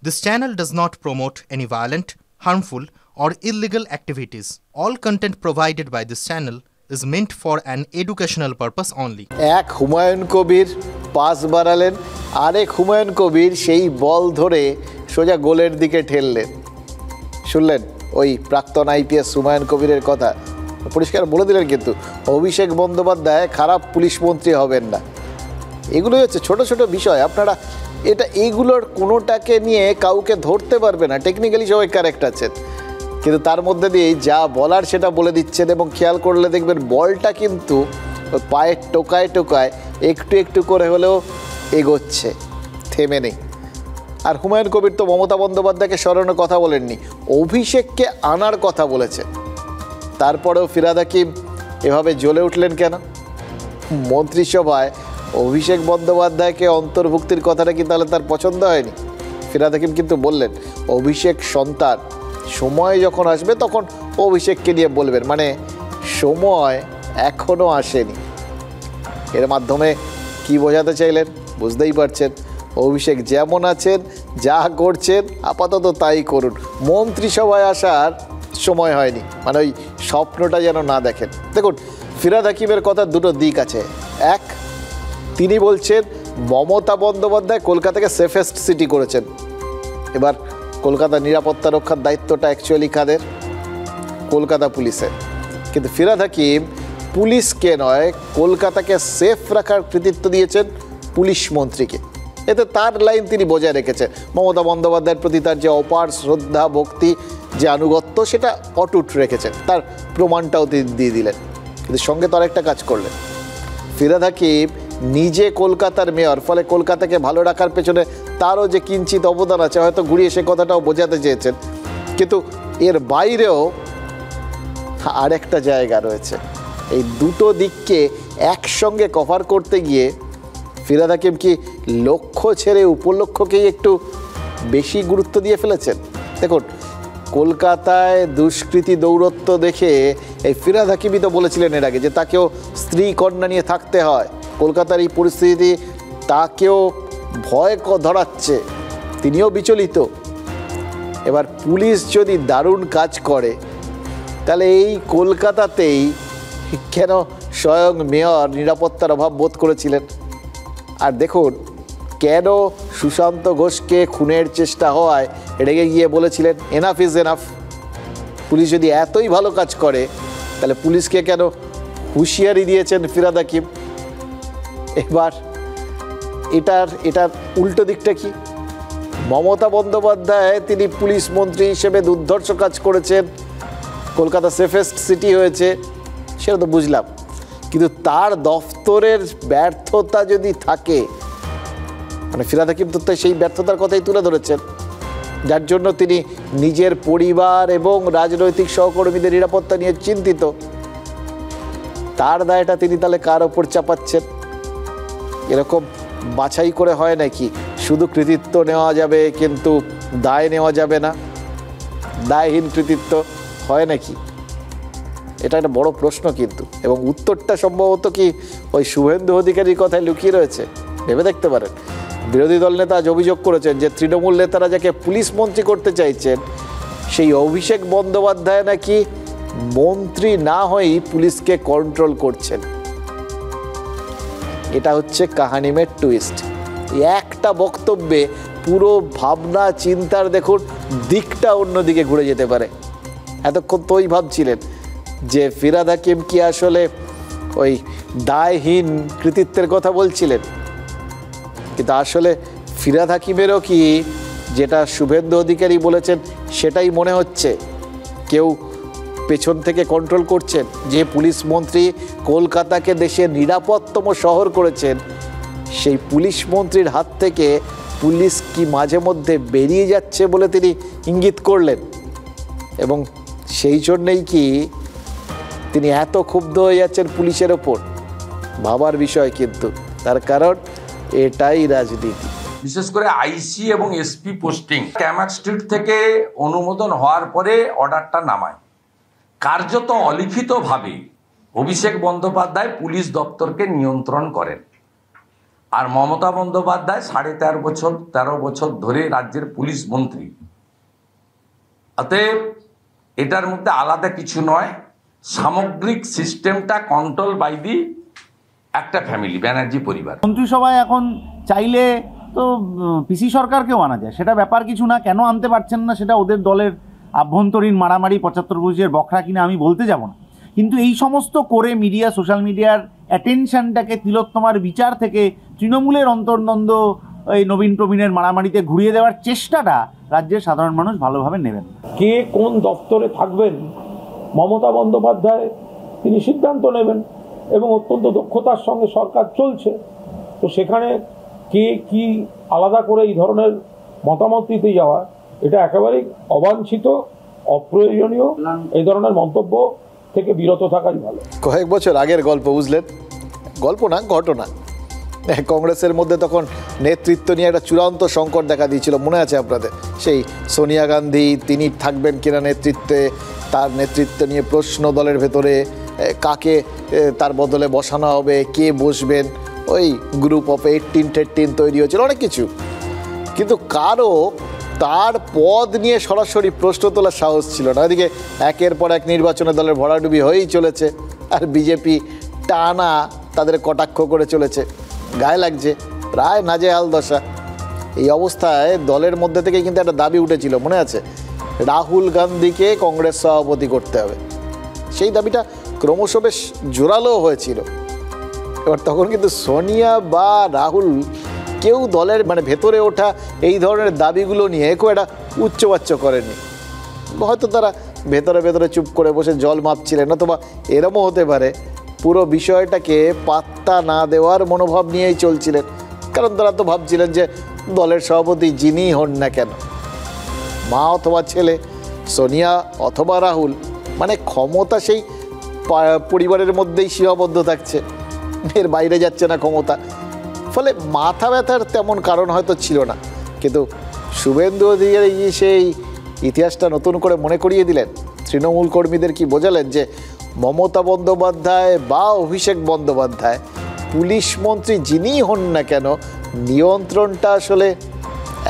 This channel does not promote any violent, harmful, or illegal activities. All content provided by this channel is meant for an educational purpose only. এক Humayun Kabir pass বাড়ালেন, আরেক হুমায়ুন কবির সেই বল ধরে সোজা গোলের দিকে ঠেললেন। শুনলেন ওই প্রাক্তন আইপিএস হুমায়ুন কবিরের কথা, পরিষ্কার বলে দিলেন কিন্তু অভিষেক বন্দ্যোপাধ্যায় খারাপ পুলিশ মন্ত্রী হবেন না। এগুলোই হচ্ছে ছোট ছোট বিষয়, আপনারা এইগুলোর কোনোটাকে নিয়ে কাউকে ধরতে পারবে না। টেকনিক্যালি সবাই কারেক্ট আছেন, কিন্তু তার মধ্যে দিয়ে যা বলার সেটা বলে দিচ্ছেন, এবং খেয়াল করলে দেখবেন বলটা কিন্তু পায়ের টোকায় টোকায় একটু একটু করে হলেও এগোচ্ছে, থেমে নেই। আর হুমায়ুন কবির তো মমতা বন্দ্যোপাধ্যায়কে সরানোর কথা বলেননি, অভিষেককে আনার কথা বলেছে। তারপরেও ফিরহাদ হাকিম এভাবে জ্বলে উঠলেন কেন? মন্ত্রিসভায় অভিষেক বন্দ্যোপাধ্যায়কে অন্তর্ভুক্তির কথাটা কি তাহলে তার পছন্দ হয়নি? ফিরহাদ হাকিম কিন্তু বললেন অভিষেক সন্তান, সময় যখন আসবে তখন অভিষেককে নিয়ে বলবেন, মানে সময় এখনও আসেনি। এর মাধ্যমে কি বোঝাতে চাইলেন বুঝতেই পারছেন। অভিষেক যেমন আছেন, যা করছেন আপাতত তাই করুন, মন্ত্রিসভায় আসার সময় হয়নি, মানে ওই স্বপ্নটা যেন না দেখেন। দেখুন, ফিরহাদ হাকিমের কথার দুটো দিক আছে। এক, তিনি বলছেন মমতা বন্দ্যোপাধ্যায় কলকাতাকে সেফেস্ট সিটি করেছেন। এবার কলকাতার নিরাপত্তা রক্ষার দায়িত্বটা অ্যাকচুয়ালি কাদের? কলকাতা পুলিশের। কিন্তু ফিরহাদ হাকিম পুলিশকে নয়, কলকাতাকে সেফ রাখার কৃতিত্ব দিয়েছেন পুলিশ মন্ত্রীকে। এতে তার লাইন তিনি বজায় রেখেছেন। মমতা বন্দ্যোপাধ্যায়ের প্রতি তার যে অপার শ্রদ্ধা, ভক্তি, যে আনুগত্য, সেটা অটুট রেখেছেন। তার প্রমাণটাও তিনি দিয়ে দিলেন। কিন্তু সঙ্গে তো আরেকটা কাজ করলেন, ফিরহাদ হাকিম নিজে কলকাতার মেয়র, ফলে কলকাতাকে ভালো রাখার পেছনে তারও যে কিঞ্চিত অবদান আছে, হয়তো ঘুরিয়ে সে কথাটাও বোঝাতে চেয়েছেন। কিন্তু এর বাইরেও আরেকটা জায়গা রয়েছে। এই দুটো দিককে একসঙ্গে কভার করতে গিয়ে ফিরহাদ হাকিম কি লক্ষ্য ছেড়ে উপলক্ষ্যকেই একটু বেশি গুরুত্ব দিয়ে ফেলেছেন? দেখুন, কলকাতায় দুষ্কৃতী দৌরত্ব দেখে এই ফিরহাদ হাকিমই তো বলেছিলেন এর আগে যে তাকেও স্ত্রী কন্যা নিয়ে থাকতে হয়। কলকাতার এই পরিস্থিতি তাকেও ভয় ধরাচ্ছে, তিনিও বিচলিত। এবার পুলিশ যদি দারুণ কাজ করে, তাহলে এই কলকাতাতেই কেন স্বয়ং মেয়র নিরাপত্তার অভাব বোধ করেছিলেন? আর দেখুন, কেন সুশান্ত ঘোষকে খুনের চেষ্টা হওয়ায় রেগে গিয়ে বলেছিলেন এনাফ ইজ এনাফ। পুলিশ যদি এতই ভালো কাজ করে, তাহলে পুলিশকে কেন হুঁশিয়ারি দিয়েছেন ফিরহাদ হাকিম? এবার এটার উল্টো দিকটা কি? মমতা বন্দ্যোপাধ্যায় তিনি পুলিশ মন্ত্রী হিসেবে দুর্ধর্ষ কাজ করেছেন, কলকাতা সেফেস্ট সিটি হয়েছে, সেটা তো বুঝলাম। কিন্তু তার দফতরের ব্যর্থতা যদি থাকে, মানে ফিরহাদ হাকিম তো সেই ব্যর্থতার কথাই তুলে ধরেছেন, যার জন্য তিনি নিজের পরিবার এবং রাজনৈতিক সহকর্মীদের নিরাপত্তা নিয়ে চিন্তিত। তার দায়টা তিনি তাহলে কার ওপর চাপাচ্ছেন? এরকম বাছাই করে হয় নাকি? শুধু কৃতিত্ব নেওয়া যাবে কিন্তু দায় নেওয়া যাবে না? দায়হীন কৃতিত্ব হয় নাকি? এটা একটা বড় প্রশ্ন কিন্তু, এবং উত্তরটা সম্ভবত কি ওই শুভেন্দু অধিকারীর কথায় লুকিয়ে রয়েছে। ভেবে দেখতে পারেন। বিরোধী দল নেতা আজ অভিযোগ করেছেন যে তৃণমূল নেতারা যাকে পুলিশ মন্ত্রী করতে চাইছেন, সেই অভিষেক বন্দ্যোপাধ্যায় নাকি মন্ত্রী না হয়েই পুলিশকে কন্ট্রোল করছেন। এটা হচ্ছে কাহানিমের টুইস্ট। একটা বক্তব্যে পুরো ভাবনা চিন্তার দেখুন দিকটা অন্যদিকে ঘুরে যেতে পারে। এতক্ষণ তো ওই ভাবছিলেন যে ফিরহাদ হাকিম কি আসলে ওই দায়হীন কৃতিত্বের কথা বলছিলেন, কিন্তু আসলে ফিরহাদ হাকিমেরও কি যেটা শুভেন্দু অধিকারী বলেছেন সেটাই মনে হচ্ছে? কেউ পেছন থেকে কন্ট্রোল করছেন। যে পুলিশ মন্ত্রী কলকাতাকে দেশের নিরাপত্তম শহর করেছেন, সেই পুলিশ মন্ত্রীর হাত থেকে পুলিশ কি মাঝে মধ্যে বেরিয়ে যাচ্ছে বলে তিনি ইঙ্গিত করলেন, এবং সেই জন্যেই কি তিনি এত ক্ষুব্ধ হয়ে যাচ্ছেন পুলিশের ওপর? ভাবার বিষয় কিন্তু, তার কারণ এটাই রাজনীতি। বিশেষ করে আইসি এবং এসপি পোস্টিং ক্যামাক স্ট্রিট থেকে অনুমোদন হওয়ার পরে অর্ডারটা নামায়। কার্যত অলিখিতভাবে অভিষেক বন্দ্যোপাধ্যায় পুলিশ দপ্তরকে নিয়ন্ত্রণ করেন। আর মমতা বন্দ্যোপাধ্যায় 13.5 বছর ধরে রাজ্যের পুলিশ মন্ত্রী। অতএব এটার মধ্যে আলাদা কিছু নয়, সামগ্রিক সিস্টেমটা কন্ট্রোল বাই দি একটা ফ্যামিলি, ব্যানার্জি পরিবার। মন্ত্রিসভায় এখন চাইলে তো পিসি সরকারকেও আনা যায়, সেটা ব্যাপার কিছু না। কেন আনতে পারছেন না সেটা ওদের দলের আভ্যন্তরীণ মারামারি, 75 বখরা কিনা আমি বলতে যাব না। কিন্তু এই সমস্ত করে মিডিয়া, সোশ্যাল মিডিয়ার অ্যাটেনশনটাকে তিলোত্তমার বিচার থেকে তৃণমূলের অন্তর্দ্বন্দ্ব, এই নবীন প্রবীণের মারামারিতে ঘুরিয়ে দেওয়ার চেষ্টাটা রাজ্যের সাধারণ মানুষ ভালোভাবে নেবেন। কে কোন দপ্তরে থাকবেন মমতা বন্দ্যোপাধ্যায় তিনি সিদ্ধান্ত নেবেন, এবং অত্যন্ত দক্ষতার সঙ্গে সরকার চলছে। তো সেখানে কে কি আলাদা করে এই ধরনের মতামত দিতে যাওয়া, এটা একেবারেই অবাঞ্ছিত, অপ্রয়োজনীয়। এই ধরনের মন্তব্য থেকে বিরত থাকাই ভালো। কয়েক বছর আগের গল্প, বুঝলেন? গল্প না, ঘটনা। কংগ্রেসের মধ্যে তখন নেতৃত্ব নিয়ে একটা চূড়ান্ত সংকট দেখা দিয়েছিল, মনে আছে আপনাদের? সেই সোনিয়া গান্ধী, তিনি থাকবেন কিনা নেতৃত্বে, তার নেতৃত্ব নিয়ে প্রশ্ন দলের ভেতরে, কাকে তার বদলে বসানো হবে, কে বসবেন, ওই গ্রুপ অফ 18-13 তৈরি হয়েছিল, অনেক কিছু। কিন্তু কারো তার পদ নিয়ে সরাসরি প্রশ্ন তোলার সাহস ছিল না। এদিকে একের পর এক নির্বাচনে দলের ভরাডুবি হয়েই চলেছে, আর বিজেপি টানা তাদের কটাক্ষ করে চলেছে, গায়ে লাগছে, প্রায় নাজেহাল দশা। এই অবস্থায় দলের মধ্যে থেকে কিন্তু একটা দাবি উঠেছিল, মনে আছে? রাহুল গান্ধীকে কংগ্রেস সভাপতি করতে হবে। সেই দাবিটা ক্রমশ বেশ জোরালো হয়েছিল। এবার তখন কিন্তু সোনিয়া বা রাহুল কেউ দলের ভেতরে ওঠা এই ধরনের দাবিগুলো নিয়ে খুব একটা উচ্চবাচ্য করেনি। হয়তো তারা ভেতরে ভেতরে চুপ করে বসে জল মাপছিলেন, অথবা এরমও হতে পারে পুরো বিষয়টাকে পাত্তা না দেওয়ার মনোভাব নিয়েই চলছিলেন। কারণ তারা তো ভাবছিলেন যে দলের সভাপতি যিনিই হন না কেন, মা অথবা ছেলে, সোনিয়া অথবা রাহুল, ক্ষমতা সেই পরিবারের মধ্যেই সীমাবদ্ধ থাকছে, এর বাইরে যাচ্ছে না ক্ষমতা। ফলে মাথা ব্যথার তেমন কারণ হয়তো ছিল না। কিন্তু শুভেন্দু অধিকারী সেই ইতিহাসটা নতুন করে মনে করিয়ে দিলেন। তৃণমূল কর্মীদের কি বোঝালেন যে মমতা বন্দ্যোপাধ্যায় বা অভিষেক বন্দ্যোপাধ্যায়, পুলিশ মন্ত্রী যিনিই হন না কেন, নিয়ন্ত্রণটা আসলে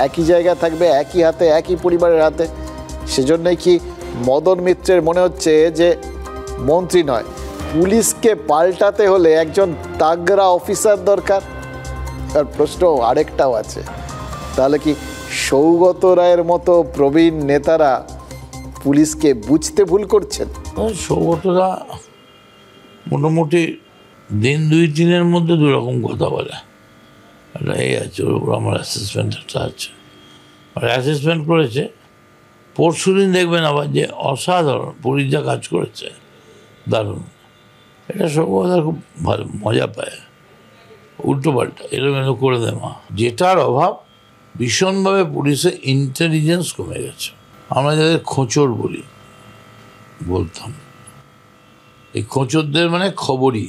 একই জায়গায় থাকবে, একই হাতে, একই পরিবারের হাতে। সেজন্যই কি মদন মিত্রের মনে হচ্ছে যে মন্ত্রী নয়, পুলিশকে পাল্টাতে হলে একজন তাগড়া অফিসার দরকার। আর প্রশ্ন আরেকটাও আছে, তাহলে কি সৌগত রায়ের মতো প্রবীণ নেতারা পুলিশকে বুঝতে ভুল করছেন? সৌগতরা মোটামুটি দিন 2-3-এর মধ্যে দুরকম কথা বলে। একটা এই আছে, ওর উপর আমার অ্যাসেসমেন্ট একটা আছে, আর অ্যাসেসমেন্ট করেছে। পরশুদিন দেখবেন আবার যে অসাধারণ পুলিশ যা কাজ করেছে, দারুণ। এটা সৌগতরা খুব ভালো মজা পায়, উল্টো পাল্টা এলোমেলো করে দেওয়া। যেটার অভাব, ভীষণভাবে পুলিশের ইন্টেলিজেন্স কমে গেছে। আমরা যাদের খোঁচর বলতাম, এই খোঁচরদের খবরই,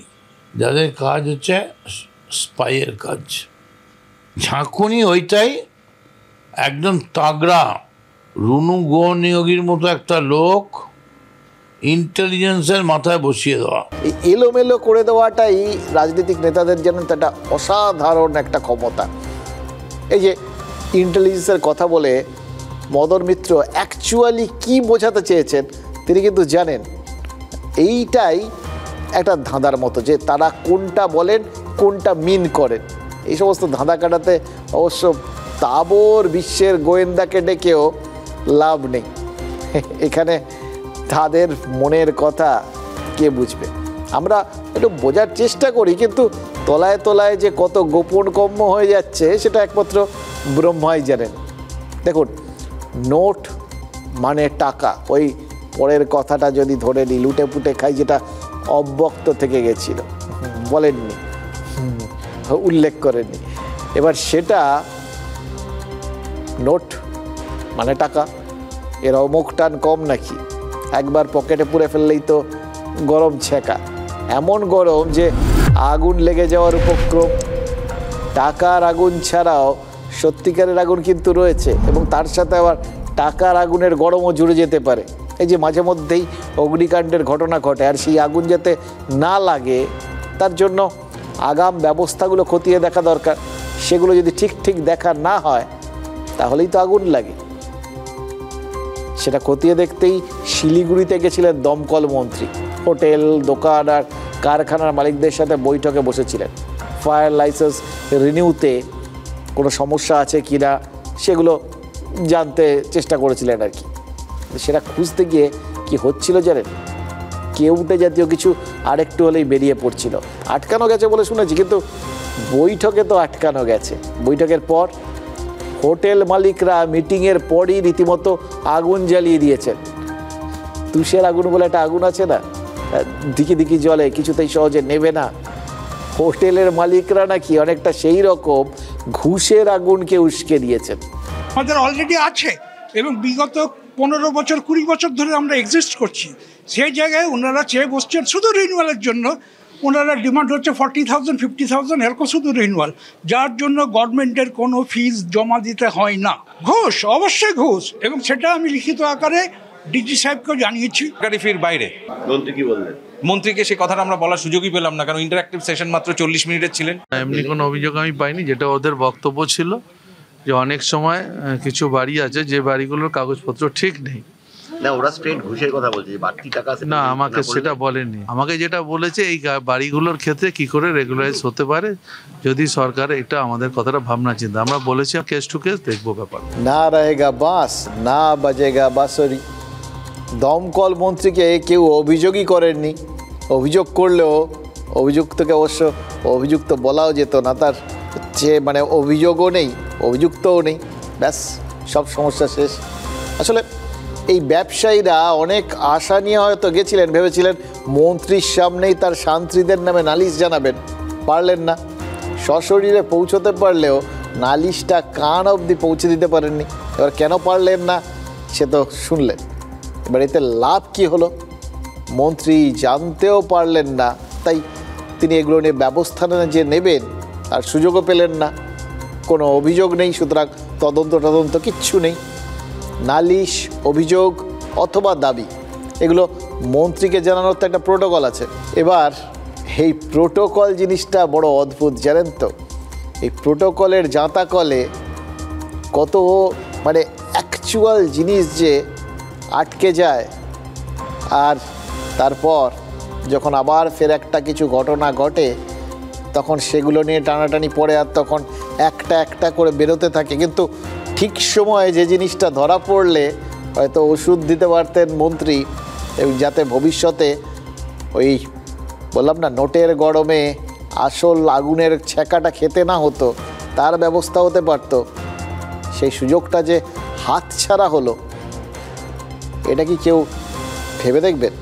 যাদের কাজ হচ্ছে স্পাইয়ের কাজ, ঝাঁকুনি ওইটাই। একদম তাগড়া রুনু নিয়োগীর মতো একটা লোক ইন্টেলিজেন্সের মাথায় বসিয়ে দেওয়া, এই এলোমেলো করে দেওয়াটাই রাজনৈতিক নেতাদের জন্য একটা অসাধারণ একটা ক্ষমতা। এই যে ইন্টেলিজেন্সের কথা বলে মদন মিত্র অ্যাকচুয়ালি কি বোঝাতে চেয়েছেন তিনি কিন্তু জানেন। এইটাই একটা ধাঁধার মতো, যে তারা কোনটা বলেন, কোনটা মিন করেন। এই সমস্ত ধাঁধা কাটাতে অবশ্য তাবর বিশ্বের গোয়েন্দাকে ডেকেও লাভ নেই। এখানে তাদের মনের কথা কে বুঝবে? আমরা একটু বোঝার চেষ্টা করি, কিন্তু তলায় তলায় যে কত গোপন কম্য হয়ে যাচ্ছে সেটা একমাত্র ব্রহ্মাই জানেন। দেখুন, নোট মানে টাকা, ওই পরের কথাটা যদি ধরে নিই, লুটে পুটে খাই, যেটা অব্যক্ত থেকে গেছিল, বলেননি, উল্লেখ করেননি। এবার সেটা নোট মানে টাকা, এর অমুক টান কম নাকি? একবার পকেটে পুরে ফেললেই তো গরম ছেঁকা, এমন গরম যে আগুন লেগে যাওয়ার উপক্রম। টাকার আগুন ছাড়াও সত্যিকারের আগুন কিন্তু রয়েছে, এবং তার সাথে আবার টাকার আগুনের গরমও জুড়ে যেতে পারে। এই যে মাঝে মধ্যেই অগ্নিকাণ্ডের ঘটনা ঘটে, আর সেই আগুন যাতে না লাগে তার জন্য আগাম ব্যবস্থাগুলো খতিয়ে দেখা দরকার। সেগুলো যদি ঠিক ঠিক দেখা না হয় তাহলেই তো আগুন লাগে। সেটা খতিয়ে দেখতেই শিলিগুড়িতে গেছিলেন দমকল মন্ত্রী। হোটেল, দোকান আর কারখানার মালিকদের সাথে বৈঠকে বসেছিলেন। ফায়ার লাইসেন্স রিনিউতে কোনো সমস্যা আছে কি না সেগুলো জানতে চেষ্টা করেছিলেন আর কি। সেটা খুঁজতে গিয়ে কি হচ্ছিল জানেন, কেউটে জাতীয় কিছু আরেকটু হলেই বেরিয়ে পড়ছিল। আটকানো গেছে বলে শুনেছি, কিন্তু বৈঠকে তো আটকানো গেছে। বৈঠকের পর হোটেল মালিকরা মিটিংয়ের পরই রীতিমতো আগুন জ্বালিয়ে দিয়েছেন। তুষের আগুন বলে একটা আগুন আছে না, দিকি দিকি জলে, কিছুতেই সহজে নেবে না। হোটেলের মালিকরা নাকি অনেকটা সেই রকম ঘুষের আগুনকে উস্কে দিয়েছেন। আমাদের অলরেডি আছে এবং বিগত 15 বছর 20 বছর ধরে আমরা এক্সিস্ট করছি। সেই জায়গায় ওনারা চেয়ে বসছেন শুধু রিনিউয়ালের জন্য। ওনারা ডিমান্ড হচ্ছে 40,000 50,000 এরকম শুধু রিনিউয়াল, যার জন্য গভর্নমেন্টের কোনো ফিজ জমা দিতে হয় না। ঘুষ, অবশ্যই ঘুষ, এবং সেটা আমি লিখিত আকারে ডিজি সাহেবকেও জানিয়েছি। ফির বাইরে মন্ত্রী কি বললেন? মন্ত্রীকে সে কথাটা আমরা বলার সুযোগই পেলাম না, কারণ ইন্টারঅ্যাক্টিভ সেশন মাত্র 40 মিনিটের ছিলেন। এমনি কোনো অভিযোগ আমি পাইনি। যেটা ওদের বক্তব্য ছিল যে অনেক সময় কিছু বাড়ি আছে যে বাড়িগুলোর কাগজপত্র ঠিক নেই। না, ওরা স্ট্রেট ঘুষের কথা বলছে, বাড়তি টাকা আছে না, আমাকে সেটা বলেনি। আমাকে যেটা বলেছে এই বাড়িগুলোর ক্ষেত্রে কি করে রেগুলারাইজ হতে পারে, যদি সরকার এটা আমাদের কথাটা ভাবনা চিন্তা। আমরা বলেছি কেস টু কেস দেখবো ব্যাপার। না রহেগা বাঁশ না বাজেগা বাঁশরি। দমকল মন্ত্রীকে কেউ অভিযোগই করেননি। অভিযোগ করলেও অভিযুক্তকে অবশ্য অভিযুক্ত বলাও যেত না, তার যে মানে অভিযোগও নেই, অভিযুক্তও নেই, ব্যাস সব সমস্যা শেষ। আসলে এই ব্যবসায়ীরা অনেক আশা নিয়ে হয়তো গেছিলেন, ভেবেছিলেন মন্ত্রীর সামনেই তার সান্ত্রীদের নামে নালিশ জানাবেন, পারলেন না। সশরীরে পৌঁছতে পারলেও নালিশটা কান অবধি পৌঁছে দিতে পারেননি। এবার কেন পারলেন না সে তো শুনলেন। এবার এতে লাভ কি হলো? মন্ত্রী জানতেও পারলেন না, তাই তিনি এগুলো নিয়ে ব্যবস্থা যে নেবেন তার সুযোগও পেলেন না। কোনো অভিযোগ নেই, সুতরাং তদন্ত কিচ্ছু নেই। নালিশ, অভিযোগ অথবা দাবি এগুলো মন্ত্রীকে জানানোর তো একটা প্রোটোকল আছে। এবার এই প্রোটোকল জিনিসটা বড় অদ্ভুত, জানেন তো। এই প্রোটোকলের জাঁতাকলে কত মানে অ্যাকচুয়াল জিনিস যে আটকে যায়, আর তারপর যখন আবার ফের একটা কিছু ঘটনা ঘটে তখন সেগুলো নিয়ে টানাটানি পড়ে, আর তখন একটা একটা করে বেরোতে থাকে। কিন্তু ঠিক সময়ে যে জিনিসটা ধরা পড়লে হয়তো ওষুধ দিতে পারতেন মন্ত্রী, এবং যাতে ভবিষ্যতে ওই বললাম না নোটের গরমে আসল আগুনের ছ্যাঁকাটা খেতে না হতো, তার ব্যবস্থা হতে পারত। সেই সুযোগটা যে হাতছাড়া হলো, এটা কি কেউ ভেবে দেখবেন?